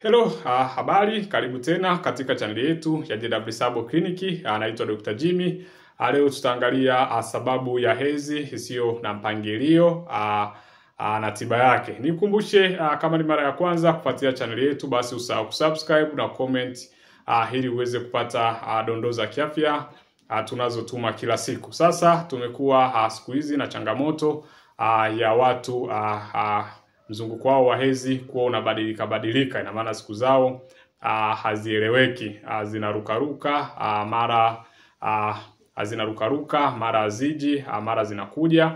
Hello, habari, karibu tena katika chaneli yetu ya JW Sabo Clinic. Naitwa Dr. Jimmy. Leo tutaangalia sababu ya hedhi isiyo na mpangilio na tiba yake. Nikukumbushe, kama ni mara ya kwanza kufuatilia chaneli yetu, basi usahau kusubscribe na comment ili uweze kupata dondoo za kiafya tunazotuma kila siku. Sasa tumekuwa siku hizi na changamoto ya watu mzunguko wao wa hedhi kuwa unabadilika. Ina maana siku zao hazieleweki, zinarukaruka, mara zinarukaruka, mara haziji, mara zinakuja.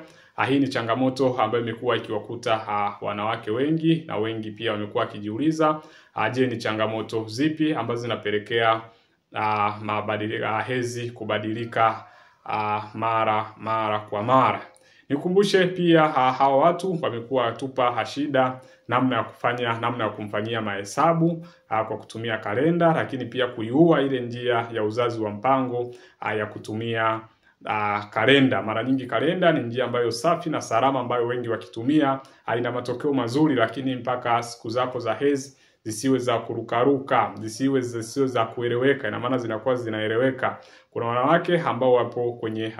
Hii ni changamoto ambayo imekuwa ikiwakuta wanawake wengi, na wengi pia wamekuwa wakijiuliza, je, ni changamoto zipi ambazo zinapelekea hedhi kubadilika mara kwa mara. Nikumbushe pia hawa watu wamekuwa watupa shida namna ya kumfanyia mahesabu kwa kutumia kalenda, lakini pia kuiua ile njia ya uzazi wa mpango ya kutumia kalenda. Mara nyingi kalenda ni njia ambayo safi na salama ambayo wengi wakitumia haina matokeo mazuri, lakini mpaka siku zako za hedhi zisiwe za kurukaruka, zisiwe za kueleweka. Ina maana zinakuwa zinaeleweka. Kuna wanawake ambao wapo kwenye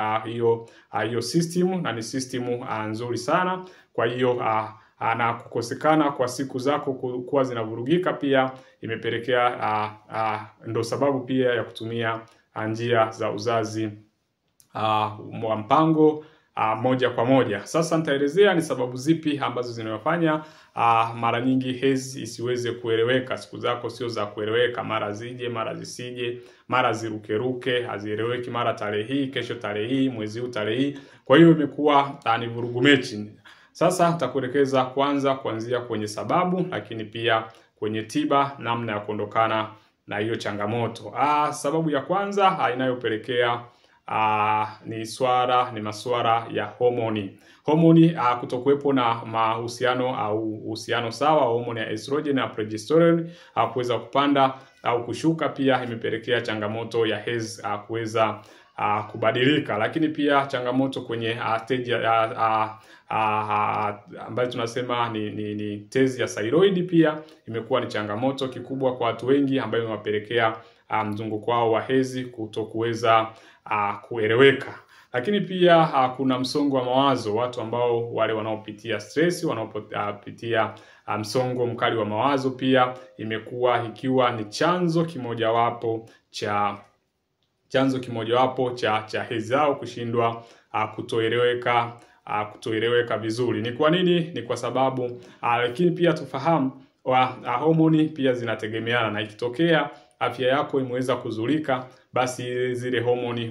hiyo system, na ni system nzuri sana. Kwa hiyo na kukosekana kwa siku zako kuwa zinavurugika pia imepelekea ndo sababu pia ya kutumia njia za uzazi wa mpango moja kwa moja. Sasa nitaelezea ni sababu zipi ambazo zinawafanya mara nyingi hedhi isiweze kueleweka. Siku zako sio za kueleweka, mara zije, mara zisije, mara zirukeruke, hazieleweki, mara tarehe hii, kesho tarehe hii, mwezi huu tarehe hii. Kwa hiyo imekuwa ni vurugu mechi. Sasa nitakuelekeza kuanzia kwenye sababu, lakini pia kwenye tiba, namna ya kuondokana na hiyo changamoto. Sababu ya kwanza inayopelekea ni masuala ya homoni. Homoni kutokuwepo na mahusiano au uhusiano sawa, homoni ya estrogen na progesterone kuweza kupanda au kushuka, pia imepelekea changamoto ya hedhi kuweza kubadilika. Lakini pia changamoto kwenye stage ambayo tunasema ni tezi ya thyroid pia imekuwa ni changamoto kikubwa kwa watu wengi, ambayo imewapelekea mzunguko wao wa hedhi kutokuweza kueleweka. Lakini pia kuna msongo wa mawazo. Watu ambao wale wanaopitia stress, wanaopitia msongo mkali wa mawazo, pia imekuwa ikiwa ni chanzo kimojawapo cha hedhi zao kushindwa kutoeleweka vizuri. Ni kwa nini? Ni kwa sababu lakini pia tufahamu homoni pia zinategemeana, na ikitokea afya yako imeweza kuzulika, basi zile homoni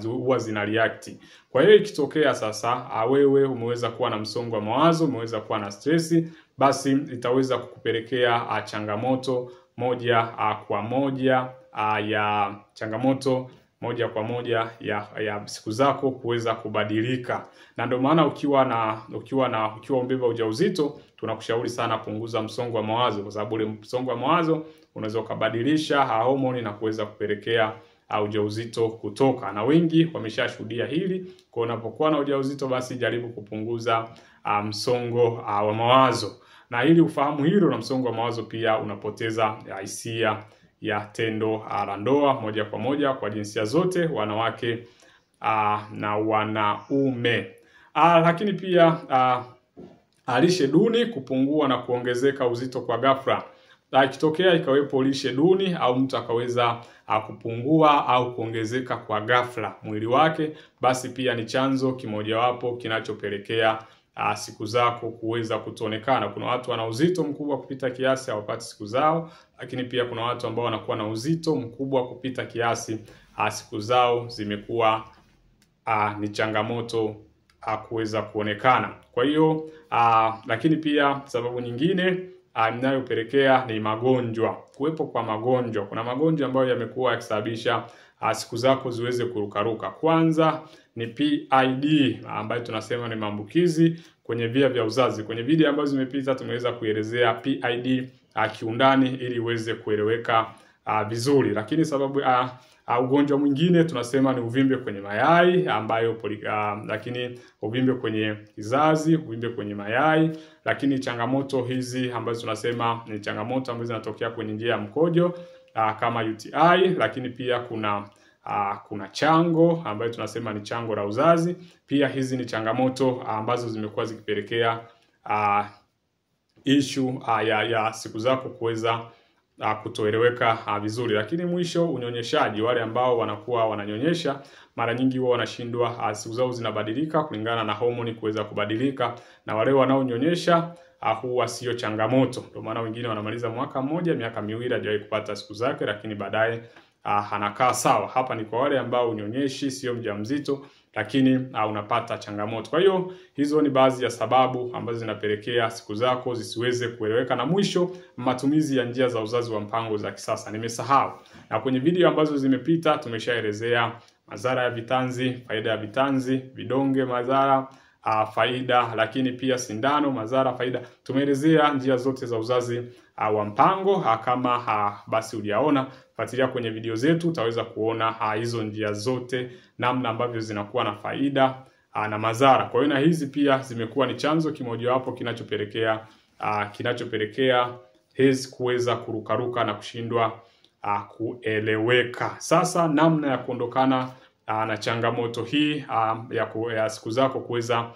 huwa zina react. Kwa hiyo ikitokea sasa wewe umeweza kuwa na msongo wa mawazo, umeweza kuwa na stress, basi itaweza kukupelekea changamoto moja kwa moja ya siku zako kuweza kubadilika. Na ndio maana ukiwa umbeba ujauzito, tunakushauri sana punguza msongo wa mawazo, kwa sababu ule msongo wa mawazo unaweza kubadilisha homoni na kuweza kupelekea ujauzito kutoka. Na wengi wameshashuhudia hili. Kwa unapokuwa na ujauzito, basi jaribu kupunguza msongo wa mawazo. Na ili ufahamu hilo, na msongo wa mawazo pia unapoteza hisia ya tendo la ndoa moja kwa moja kwa jinsia zote, wanawake na wanaume. Lakini pia lishe duni, kupungua na kuongezeka uzito kwa ghafla. Ikitokea ikawepo lishe duni au mtu akaweza kupungua au kuongezeka kwa ghafla mwili wake, basi pia ni chanzo kimojawapo kinachopelekea siku zako kuweza kutonekana. Kuna watu wana uzito mkubwa kupita kiasi hawapati siku zao, lakini pia kuna watu ambao wanakuwa na uzito mkubwa kupita kiasi, siku zao zimekuwa ni changamoto kuweza kuonekana. Kwa hiyo lakini pia sababu nyingine inayopelekea ni magonjwa. Kuwepo kwa magonjwa. Kuna magonjwa ambayo yamekuwa yakisababisha siku zako ziweze kurukaruka. Kwanza ni PID, ambayo tunasema ni maambukizi kwenye via vya uzazi. Kwenye video ambazo zimepita tumeweza kuelezea PID kiundani ili iweze kueleweka vizuri. Lakini sababu ugonjwa mwingine tunasema ni uvimbe kwenye mayai ambayo lakini uvimbe kwenye kizazi, uvimbe kwenye mayai, lakini changamoto hizi ambazo tunasema ni changamoto ambazo zinatokea kwenye njia ya mkojo kama UTI, lakini pia kuna chango ambayo tunasema ni chango la uzazi. Pia hizi ni changamoto ambazo zimekuwa zikipelekea issue ya siku zako kuweza kutoeleweka vizuri. Lakini mwisho, unyonyeshaji. Wale ambao wanakuwa wananyonyesha mara nyingi huwa wanashindwa, siku zao zinabadilika kulingana na homoni kuweza kubadilika, na wale wanaonyonyesha huwa sio changamoto. Ndio maana wengine wanamaliza mwaka mmoja, miaka miwili hajawahi kupata siku zake, lakini baadaye anakaa sawa. Hapa ni kwa wale ambao unyonyeshi, sio mjamzito, lakini unapata changamoto. Kwa hiyo hizo ni baadhi ya sababu ambazo zinapelekea siku zako zisiweze kueleweka. Na mwisho, matumizi ya njia za uzazi wa mpango za kisasa. Nimesahau, na kwenye video ambazo zimepita tumeshaelezea madhara ya vitanzi, faida ya vitanzi, vidonge, madhara, faida, lakini pia sindano, madhara, faida. Tumeelezea njia zote za uzazi wa mpango. Kama basi hujaona, fuatilia kwenye video zetu, utaweza kuona hizo njia zote, namna ambavyo zinakuwa na faida na madhara. Kwa hiyo na hizi pia zimekuwa ni chanzo kimojawapo kinachopelekea hizi kuweza kurukaruka na kushindwa kueleweka. Sasa namna ya kuondokana na changamoto hii ya siku zako kuweza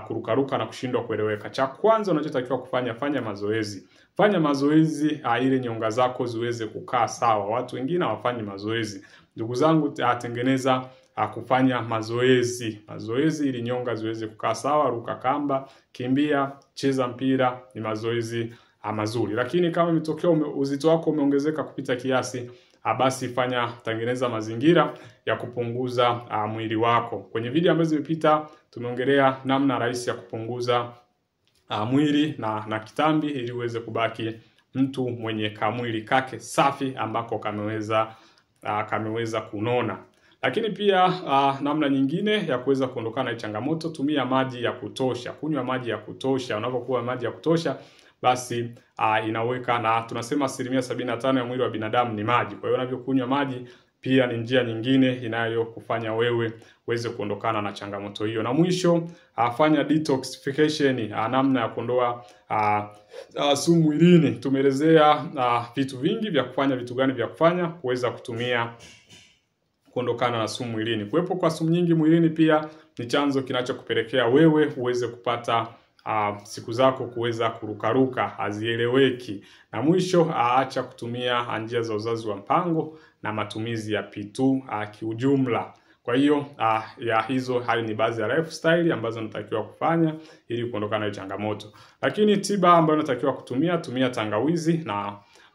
kurukaruka na kushindwa kueleweka. Cha kwanza unachotakiwa kufanya, fanya mazoezi. Fanya mazoezi ili nyonga zako ziweze kukaa sawa. Watu wengine hawafanyi mazoezi. Ndugu zangu, tengeneza kufanya mazoezi. Mazoezi ili nyonga ziweze kukaa sawa. Ruka kamba, kimbia, cheza mpira, ni mazoezi mazuri. Lakini kama imetokea uzito wako umeongezeka kupita kiasi, basi tengeneza mazingira ya kupunguza mwili wako. Kwenye video ambazo zimepita tumeongelea namna rahisi ya kupunguza mwili na kitambi ili uweze kubaki mtu mwenye kamwili kake safi ambako kameweza kunona. Lakini pia namna nyingine ya kuweza kuondokana na changamoto, tumia maji ya kutosha. Kunywa maji ya kutosha. Unapokuwa maji ya kutosha, basi inaweka, na tunasema 75% ya mwili wa binadamu ni maji. Kwa hiyo unavyokunywa maji pia ni njia nyingine inayokufanya wewe uweze kuondokana na changamoto hiyo. Na mwisho, fanya detoxification, namna ya kuondoa sumu mwilini. Tumeelezea vitu vingi vya kufanya, vitu gani vya kufanya kuweza kuondokana na sumu mwilini. Kuwepo kwa sumu nyingi mwilini pia ni chanzo kinachokupelekea wewe uweze kupata siku zako kuweza kurukaruka, hazieleweki. Na mwisho, acha kutumia njia za uzazi wa mpango na matumizi ya P2 kiujumla. Kwa hiyo hayo ni baadhi ya lifestyle ambazo unatakiwa kufanya ili kuondokana na changamoto. Lakini tiba ambayo unatakiwa tumia tangawizi na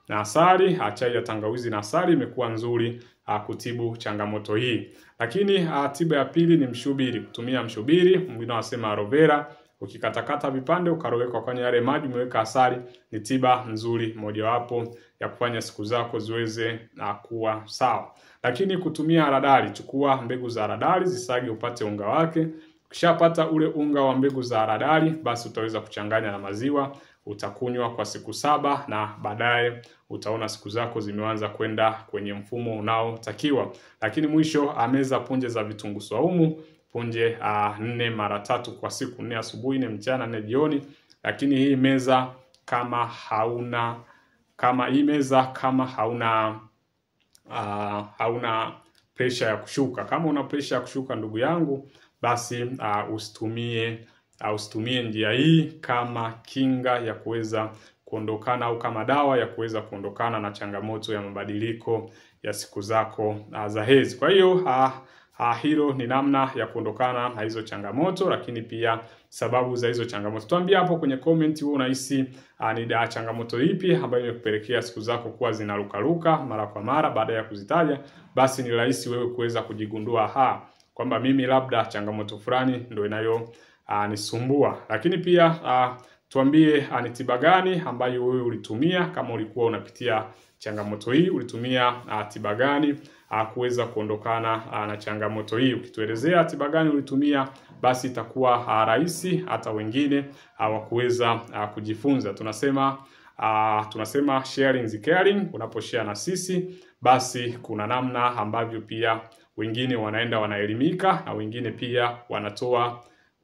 asali. Chai ya tangawizi na asali imekuwa nzuri kutibu changamoto hii. Lakini tiba ya pili ni mshubiri. Kutumia mshubiri, mwingine wanasema aloe vera. Ukikatakata vipande ukaroweka kwenye yale maji, umeweka asali, ni tiba nzuri mojawapo ya kufanya siku zako ziweze kuwa sawa. Lakini kutumia haradali, chukua mbegu za haradali, zisage upate unga wake. Ukishapata ule unga wa mbegu za haradali, basi utaweza kuchanganya na maziwa, utakunywa kwa siku 7 na baadaye utaona siku zako zimeanza kwenda kwenye mfumo unaotakiwa. Lakini mwisho, meza punje za vitunguu saumu. Punje 4 mara 3 kwa siku, 4 asubuhi, 4 mchana, 4 jioni. Lakini hii meza kama hauna pressure ya kushuka. Kama una pressure ya kushuka, ndugu yangu, basi usitumie njia hii kama kinga ya kuweza kuondokana au kama dawa ya kuweza kuondokana na changamoto ya mabadiliko ya siku zako za hedhi. Kwa hiyo hilo ni namna ya kuondokana na hizo changamoto, lakini pia sababu za hizo changamoto. Tuambie hapo kwenye comment wewe unahisi ni changamoto ipi ambayo imekupelekea siku zako kuwa zinarukaruka mara kwa mara. Baada ya kuzitaja, basi ni rahisi wewe kuweza kujigundua kwamba mimi labda changamoto fulani ndio inayo nisumbua. Lakini pia tuambie ni tiba gani ambayo wewe ulitumia. Kama ulikuwa unapitia changamoto hii, ulitumia tiba gani kuweza kuondokana na changamoto hii. Ukituelezea tiba gani ulitumia, basi itakuwa rahisi hata wengine kuweza kujifunza. Tunasema tunasema sharing is caring. Unaposhare na sisi, basi kuna namna ambavyo pia wengine wanaenda wanaelimika, na wengine pia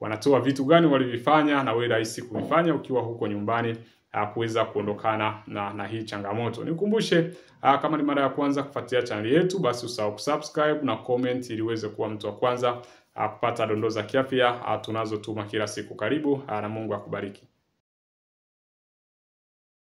wanatoa vitu gani walivifanya na wewe rahisi kuvifanya ukiwa huko nyumbani, kuweza kuondokana na hii changamoto. Nikukumbushe, kama ni mara ya kwanza kufuatia channel yetu, basi usahau kusubscribe na comment ili uweze kuwa mtu wa kwanza kupata dondoo za kiafya tunazotuma kila siku. Karibu na Mungu akubariki.